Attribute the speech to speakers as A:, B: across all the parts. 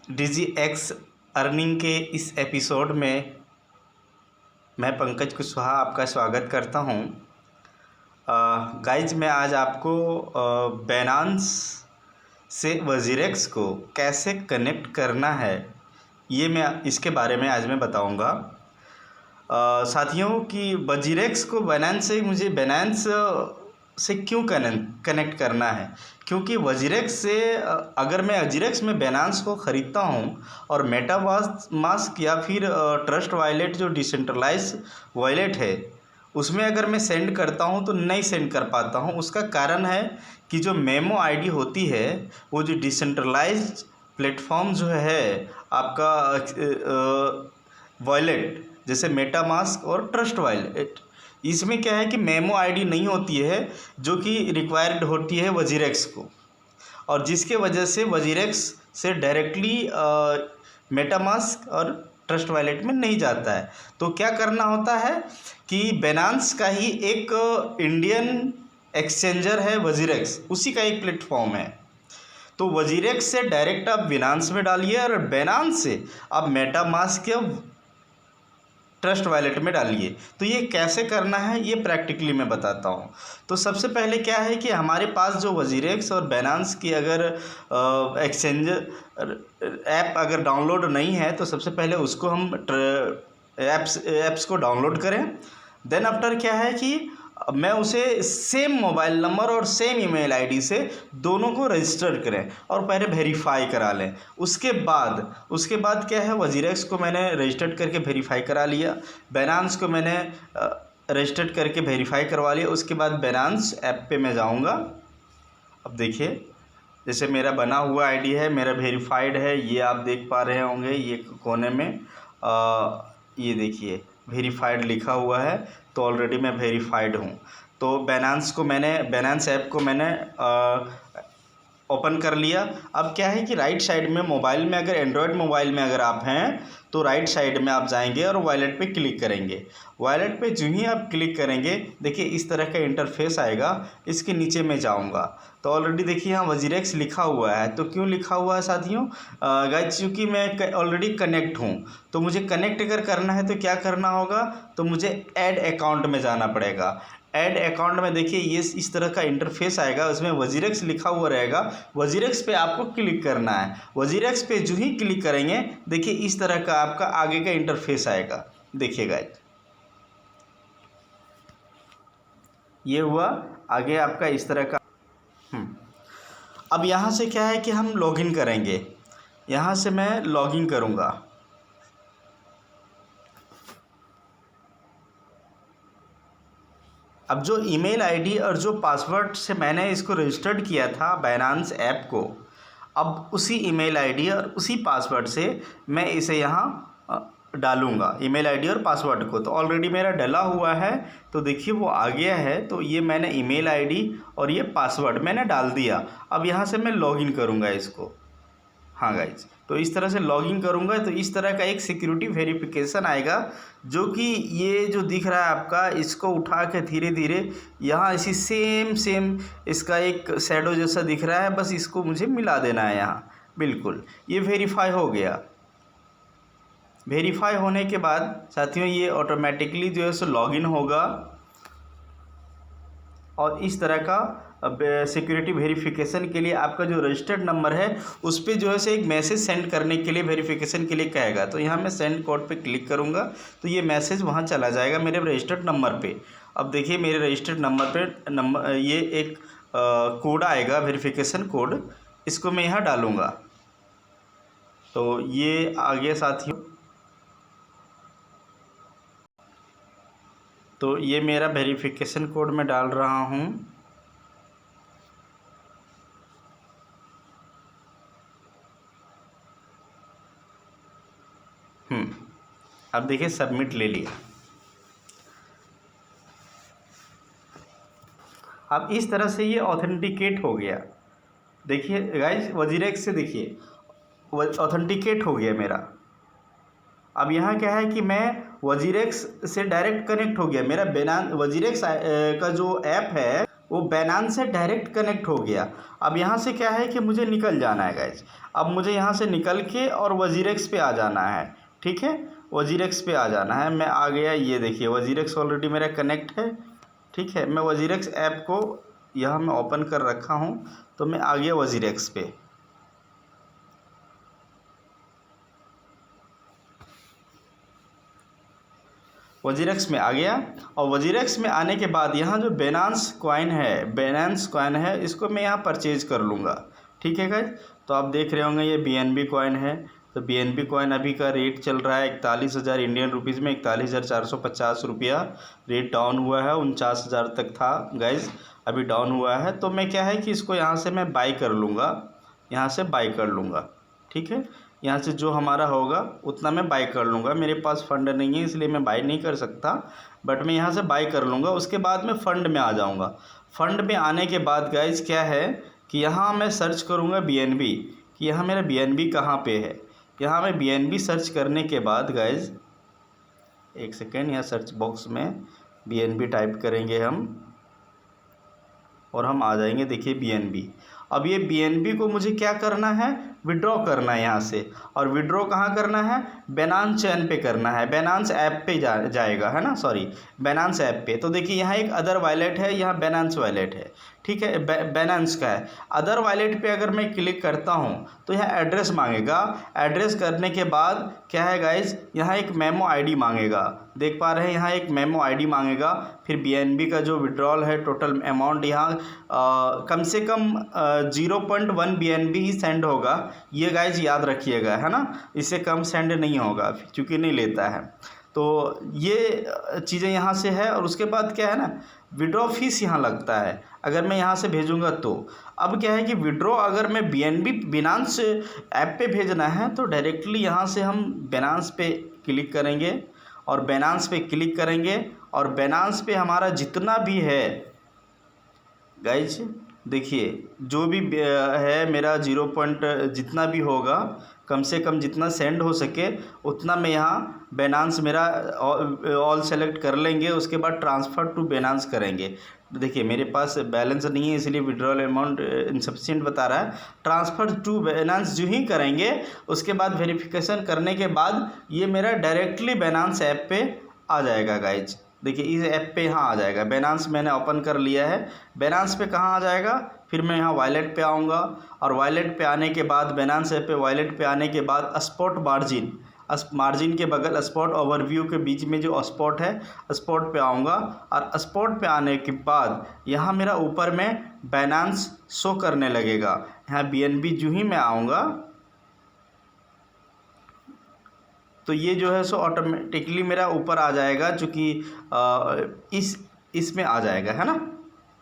A: डिजी x earning के इस episode में मैं पंकज कुशवाहा आपका स्वागत करता हूं। गाइज मैं आज आपको बाइनेंस से वजीरेक्स को कैसे कनेक्ट करना है ये मैं इसके बारे में आज मैं बताऊंगा। साथियों कि वजीरेक्स को बाइनेंस से क्यों कनेक्ट करना है, क्योंकि वजीरेक्स से अगर मैं वजीरेक्स में बाइनेंस को ख़रीदता हूँ और मेटामास्क या फिर ट्रस्ट वॉलेट जो डिसेंट्रलाइज वॉलेट है उसमें अगर मैं सेंड करता हूँ तो नहीं सेंड कर पाता हूँ। उसका कारण है कि जो मेमो आईडी होती है वो जो डिसेंट्रलाइज प्लेटफॉर्म जो है आपका वॉलेट जैसे मेटामास्क और ट्रस्ट वॉलेट, इसमें क्या है कि मेमो आईडी नहीं होती है जो कि रिक्वायर्ड होती है वजीरेक्स को, और जिसके वजह से वजीरेक्स से डायरेक्टली मेटामास्क और ट्रस्ट वॉलेट में नहीं जाता है। तो क्या करना होता है कि बाइनेंस का ही एक इंडियन एक्सचेंजर है वजीरेक्स, उसी का एक प्लेटफॉर्म है। तो वजीरेक्स से डायरेक्ट आप बाइनेंस में डालिए और बाइनेंस से आप मेटामास्क या ट्रस्ट वॉलेट में डालिए। तो ये कैसे करना है ये प्रैक्टिकली मैं बताता हूँ। तो सबसे पहले क्या है कि हमारे पास जो वजीरेक्स और बाइनेंस की अगर एक्सचेंज ऐप अगर डाउनलोड नहीं है तो सबसे पहले उसको हम ऐप्स को डाउनलोड करें। देन आफ्टर क्या है कि मैं उसे सेम मोबाइल नंबर और सेम ईमेल आईडी से दोनों को रजिस्टर करें और पहले वेरीफाई करा लें। उसके बाद क्या है, वजीरेक्स को मैंने रजिस्टर्ड करके वेरीफाई करा लिया, बाइनेंस को मैंने रजिस्टर्ड करके वेरीफाई करवा लिया। उसके बाद बाइनेंस ऐप पे मैं जाऊंगा। अब देखिए जैसे मेरा बना हुआ आईडी है, मेरा वेरीफाइड है, ये आप देख पा रहे होंगे ये कोने में ये देखिए वेरीफाइड लिखा हुआ है। तो ऑलरेडी मैं वेरीफाइड हूँ। तो बाइनेंस ऐप को मैंने ओपन कर लिया। अब क्या है कि राइट साइड में मोबाइल में अगर एंड्रॉयड मोबाइल में अगर आप हैं तो राइट साइड में आप जाएंगे और वॉलेट पे क्लिक करेंगे। वॉलेट पे जो ही आप क्लिक करेंगे देखिए इस तरह का इंटरफेस आएगा। इसके नीचे मैं जाऊंगा तो ऑलरेडी देखिए यहाँ वजीरेक्स लिखा हुआ है। तो क्यों लिखा हुआ है साथियों? गाइस क्योंकि मैं ऑलरेडी कनेक्ट हूँ, तो मुझे कनेक्ट अगर करना है तो क्या करना होगा, तो मुझे ऐड अकाउंट में जाना पड़ेगा। ऐड अकाउंट में देखिए ये इस तरह का इंटरफेस आएगा, उसमें वजीरेक्स लिखा हुआ रहेगा। वजीरेक्स पे आपको क्लिक करना है। वजीरेक्स पे जो ही क्लिक करेंगे देखिए इस तरह का आपका आगे का इंटरफेस आएगा। देखिएगा ये हुआ आगे आपका इस तरह का। अब यहाँ से क्या है कि हम लॉगिन करेंगे। यहाँ से मैं लॉगिन करूँगा। अब जो ईमेल आईडी और जो पासवर्ड से मैंने इसको रजिस्टर्ड किया था बाइनेंस ऐप को, अब उसी ईमेल आईडी और उसी पासवर्ड से मैं इसे यहाँ डालूँगा, ईमेल आईडी और पासवर्ड को। तो ऑलरेडी मेरा डला हुआ है, तो देखिए वो आ गया है। तो ये मैंने ईमेल आईडी और ये पासवर्ड मैंने डाल दिया। अब यहाँ से मैं लॉगिन करूँगा इसको। हाँ गाइज, तो इस तरह से लॉगिन करूँगा तो इस तरह का एक सिक्योरिटी वेरिफिकेशन आएगा, जो कि ये जो दिख रहा है आपका, इसको उठा के धीरे धीरे यहाँ इसी सेम इसका एक शैडो जैसा दिख रहा है, बस इसको मुझे मिला देना है यहाँ। बिल्कुल ये वेरीफाई हो गया। वेरीफाई होने के बाद साथियों ये ऑटोमेटिकली जो है सो लॉगिन होगा और इस तरह का सिक्योरिटी वेरिफिकेशन के लिए आपका जो रजिस्टर्ड नंबर है उस पर जो है से एक मैसेज सेंड करने के लिए वेरिफिकेशन के लिए कहेगा। तो यहाँ मैं सेंड कोड पे क्लिक करूँगा तो ये मैसेज वहाँ चला जाएगा मेरे रजिस्टर्ड नंबर पे। अब देखिए मेरे रजिस्टर्ड नंबर पे ये एक कोड आएगा, वेरिफिकेशन कोड, इसको मैं यहाँ डालूँगा। तो ये आ गया साथियों। तो ये मेरा वेरिफिकेशन कोड मैं डाल रहा हूँ। अब देखिए सबमिट ले लिया। अब इस तरह से ये ऑथेंटिकेट हो गया। देखिए गाइस वजीरेक्स से देखिए ऑथेंटिकेट हो गया मेरा। अब यहाँ क्या है कि मैं वजीरेक्स से डायरेक्ट कनेक्ट हो गया। मेरा वजीरेक्स का जो ऐप है वो बाइनेंस से डायरेक्ट कनेक्ट हो गया। अब यहाँ से क्या है कि मुझे निकल जाना है गाइज। अब मुझे यहाँ से निकल के और वजीरेक्स पे आ जाना है, ठीक है, वजीरेक्स पे आ जाना है। मैं आ गया, ये देखिए वजीरेक्स ऑलरेडी मेरा कनेक्ट है, ठीक है। मैं वजीरेक्स ऐप को यहाँ मैं ओपन कर रखा हूँ, तो मैं आ गया वजीरेक्स पे। वजीरेक्स में आ गया, और वजीरेक्स में आने के बाद यहाँ जो बेनांस कॉइन है, इसको मैं यहाँ परचेज कर लूँगा, ठीक है गाइज। तो आप देख रहे होंगे ये BNB कॉइन है। तो BNB कॉइन अभी का रेट चल रहा है 41,000 इंडियन रुपीज़ में, 41,450 रुपया। रेट डाउन हुआ है, 49,000 तक था गाइज, अभी डाउन हुआ है। तो मैं क्या है कि इसको यहाँ से मैं बाई कर लूँगा, यहाँ से बाई कर लूँगा, ठीक है। यहाँ से जो हमारा होगा उतना मैं बाई कर लूँगा। मेरे पास फ़ंड नहीं है इसलिए मैं बाई नहीं कर सकता, बट मैं यहाँ से बाई कर लूँगा। उसके बाद मैं फ़ंड में आ जाऊँगा। फ़ंड में आने के बाद गाइज क्या है कि यहाँ मैं सर्च करूँगा BNB, कि यहाँ मेरा BNB कहाँ पे है। यहाँ मैं BNB सर्च करने के बाद गाइज, एक सेकेंड, यहाँ सर्च बॉक्स में BNB टाइप करेंगे हम, और हम आ जाएंगे, देखिए BNB। अब ये BNB को मुझे क्या करना है, विड्रॉ करना है यहाँ से। और विड्रॉ कहाँ करना है, बेनांस चैन पे करना है, बेनांस ऐप पे जाएगा, है ना, सॉरी, बेनांस ऐप पे। तो देखिए यहाँ एक अदर वॉलेट है, यहाँ बेनांस वॉलेट है, ठीक है, बेनांस का है। अदर वॉलेट पे अगर मैं क्लिक करता हूँ तो यहाँ एड्रेस मांगेगा। एड्रेस करने के बाद क्या है गाइज, यहाँ एक मेमो ID मांगेगा, देख पा रहे हैं, यहाँ एक मेमो ID मांगेगा। फिर BNB का जो विड्रॉल है, टोटल अमाउंट यहाँ कम से कम 0.1 BNB ही सेंड होगा, ये गाइज याद रखिएगा, है ना। इससे कम सेंड नहीं होगा क्योंकि नहीं लेता है। तो ये चीज़ें यहाँ से है। और उसके बाद क्या है ना, विड्रॉ फीस यहाँ लगता है अगर मैं यहाँ से भेजूँगा तो। अब क्या है कि विड्रॉ अगर मैं बिनांस ऐप पे भेजना है तो डायरेक्टली यहाँ से हम बिनांस पे क्लिक करेंगे, और बिनांस पे क्लिक करेंगे, और बिनांस पे हमारा जितना भी है गाइज, देखिए जो भी है मेरा 0 पॉइंट जितना भी होगा, कम से कम जितना सेंड हो सके उतना मैं यहाँ बेनांस मेरा ऑल सेलेक्ट कर लेंगे। उसके बाद ट्रांसफ़र टू बेनांस करेंगे। देखिए मेरे पास बैलेंस नहीं है इसलिए विड्रॉल अमाउंट इनसफिशिएंट बता रहा है। ट्रांसफ़र टू बेनांस जो ही करेंगे उसके बाद वेरिफिकेशन करने के बाद ये मेरा डायरेक्टली बेनांस ऐप पे आ जाएगा गाइज। देखिए इस ऐप पे यहाँ आ जाएगा। बेनांस मैंने ओपन कर लिया है। बेनांस पे कहाँ आ जाएगा, फिर मैं यहाँ वॉलेट पे आऊँगा, और वॉलेट पे आने के बाद बेनांस ऐप पे वॉलेट पे आने के बाद स्पॉट मार्जिन के बगल स्पॉट ओवरव्यू के बीच में जो स्पॉट है, स्पॉट पे आऊँगा। और स्पॉट पे आने के बाद यहाँ मेरा ऊपर में बेनांस शो करने लगेगा। यहाँ BNB जो ही मैं आऊँगा तो ये जो है सो ऑटोमेटिकली मेरा ऊपर आ जाएगा, चूँकि इसमें आ जाएगा, है ना,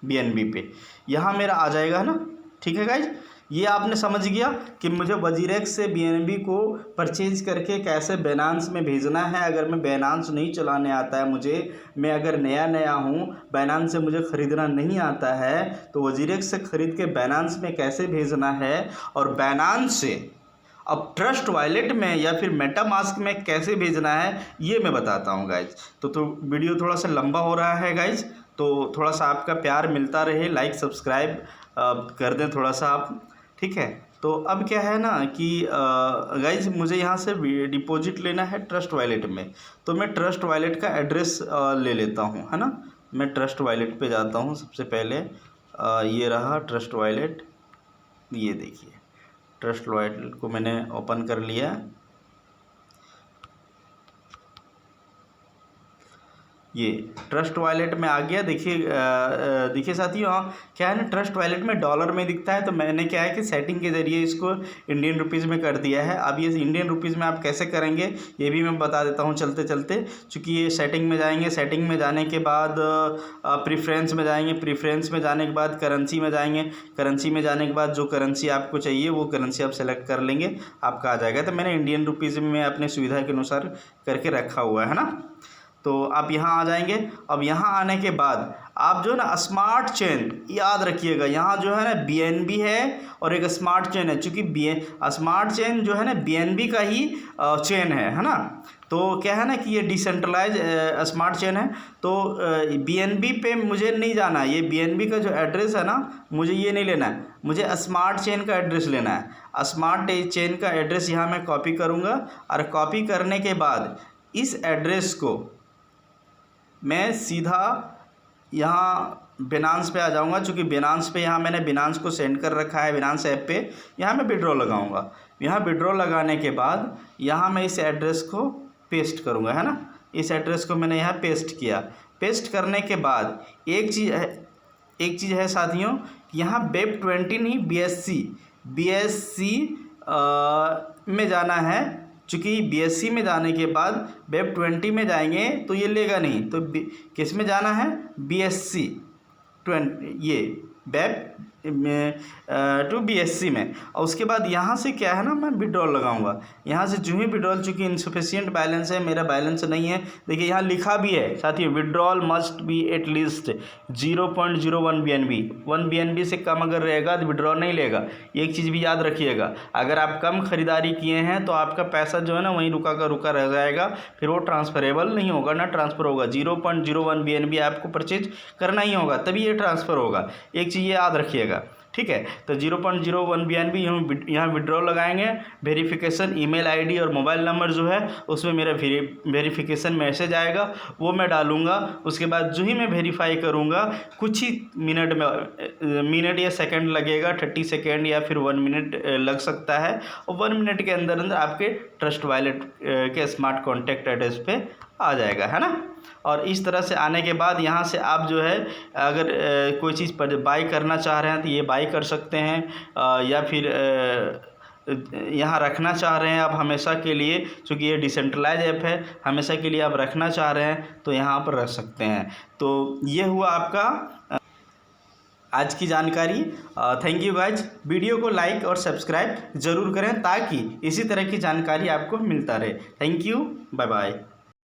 A: BNB पे यहाँ मेरा आ जाएगा, है ना। ठीक है गाइज, ये आपने समझ गया कि मुझे वजीरेक्स से BNB को परचेज करके कैसे बेनांस में भेजना है। अगर मैं बेनांस नहीं चलाने आता है मुझे, मैं अगर नया हूँ, बेनांस से मुझे ख़रीदना नहीं आता है, तो वजीरेक्स से ख़रीद के बेनांस में कैसे भेजना है, और बेनांस से अब ट्रस्ट वॉलेट में या फिर मेटामास्क में कैसे भेजना है, ये मैं बताता हूँ गाइज। तो वीडियो थोड़ा सा लंबा हो रहा है गाइज, तो थोड़ा सा आपका प्यार मिलता रहे, लाइक सब्सक्राइब कर दें थोड़ा सा आप, ठीक है। तो अब क्या है ना कि गाइज मुझे यहाँ से डिपॉजिट लेना है ट्रस्ट वॉलेट में, तो मैं ट्रस्ट वॉलेट का एड्रेस ले लेता हूँ, है ना। मैं ट्रस्ट वॉलेट पे जाता हूँ। सबसे पहले ये रहा ट्रस्ट वॉलेट, ये देखिए ट्रस्ट वॉलेट को मैंने ओपन कर लिया। ये ट्रस्ट वॉलेट में आ गया। देखिए साथियों, क्या है ना, ट्रस्ट वॉलेट में डॉलर में दिखता है, तो मैंने क्या है कि सेटिंग के ज़रिए इसको इंडियन रुपीज़ में कर दिया है। अब ये इंडियन रुपीज़ में आप कैसे करेंगे ये भी मैं बता देता हूँ चलते चलते, चूँकि ये सेटिंग में जाएंगे। सेटिंग में जाने के बाद प्रीफ्रेंस में जाएंगे। प्रीफ्रेंस में जाने के बाद करेंसी में जाएंगे। करेंसी में जाने के बाद जो करेंसी आपको चाहिए वो करेंसी आप सेलेक्ट कर लेंगे, आपका आ जाएगा। तो मैंने इंडियन रुपीज़ में अपने सुविधा के अनुसार करके रखा हुआ है ना। तो आप यहाँ आ जाएंगे। अब यहाँ आने के बाद आप जो है ना स्मार्ट चेन याद रखिएगा, यहाँ जो है ना BNB है और एक स्मार्ट चेन है, चूँकि स्मार्ट चेन जो है ना BNB का ही चेन है ना। तो क्या है ना कि ये डिसेंट्रलाइज स्मार्ट चेन है, तो BNB पे मुझे नहीं जाना है। ये BNB का जो एड्रेस है ना, मुझे ये नहीं लेना है, मुझे स्मार्ट चेन का एड्रेस लेना है। स्मार्ट चेन का एड्रेस यहाँ मैं कॉपी करूँगा और कॉपी करने के बाद इस एड्रेस को मैं सीधा यहाँ बिनांस पे आ जाऊँगा, चूँकि बिनांस पे यहाँ मैंने बिनांस को सेंड कर रखा है, बिनांस ऐप पे यहाँ मैं विड्रॉ लगाऊँगा। यहाँ विड्रॉ लगाने के बाद यहाँ मैं इस एड्रेस को पेस्ट करूँगा, है ना। इस एड्रेस को मैंने यहाँ पेस्ट किया। पेस्ट करने के बाद एक चीज़ है साथियों, यहाँ BEP20 नहीं BSC में जाना है, चूँकि BSC में जाने के बाद BEP20 में जाएंगे तो ये लेगा नहीं, तो किस में जाना है, BSC 20 ये BEP टू BSC में। और उसके बाद यहाँ से क्या है ना, मैं विड्रॉल लगाऊंगा। यहाँ से जो ही विड्रॉल, चूँकि इनसफिशिएंट बैलेंस है, मेरा बैलेंस नहीं है, देखिए यहाँ लिखा भी है साथियों, withdrawal must be at least 0.01 BNB। 1 BNB से कम अगर रहेगा तो विड्रॉल नहीं लेगा। एक चीज़ भी याद रखिएगा, अगर आप कम खरीदारी किए हैं तो आपका पैसा जो है ना वहीं रुका रह जाएगा, फिर वो ट्रांसफरेबल नहीं होगा ना ट्रांसफ़र होगा। 0.01 BNB आपको परचेज करना ही होगा, तभी ये ट्रांसफ़र होगा। एक चीज़ ये याद रखिएगा, ठीक है। तो 0.01 BNB यहाँ विड्रॉ लगाएंगे। वेरिफिकेशन ईमेल आईडी और मोबाइल नंबर जो है उसमें मेरा वेरिफिकेशन मैसेज आएगा, वो मैं डालूंगा। उसके बाद जो ही मैं वेरीफाई करूँगा, कुछ ही मिनट या सेकंड लगेगा, 30 सेकंड या फिर 1 मिनट लग सकता है, और 1 मिनट के अंदर आपके ट्रस्ट वॉलेट के स्मार्ट कॉन्टैक्ट एड्रेस पे आ जाएगा, है ना। और इस तरह से आने के बाद यहाँ से आप जो है अगर कोई चीज़ पर बाई करना चाह रहे हैं तो ये बाई कर सकते हैं, या फिर यहाँ रखना चाह रहे हैं आप हमेशा के लिए, क्योंकि ये डिसेंट्रलाइज ऐप है, हमेशा के लिए आप रखना चाह रहे हैं तो यहाँ पर रख सकते हैं। तो ये हुआ आपका आज की जानकारी। Thank you guys. वीडियो को लाइक और सब्सक्राइब ज़रूर करें ताकि इसी तरह की जानकारी आपको मिलता रहे। Thank you, bye bye.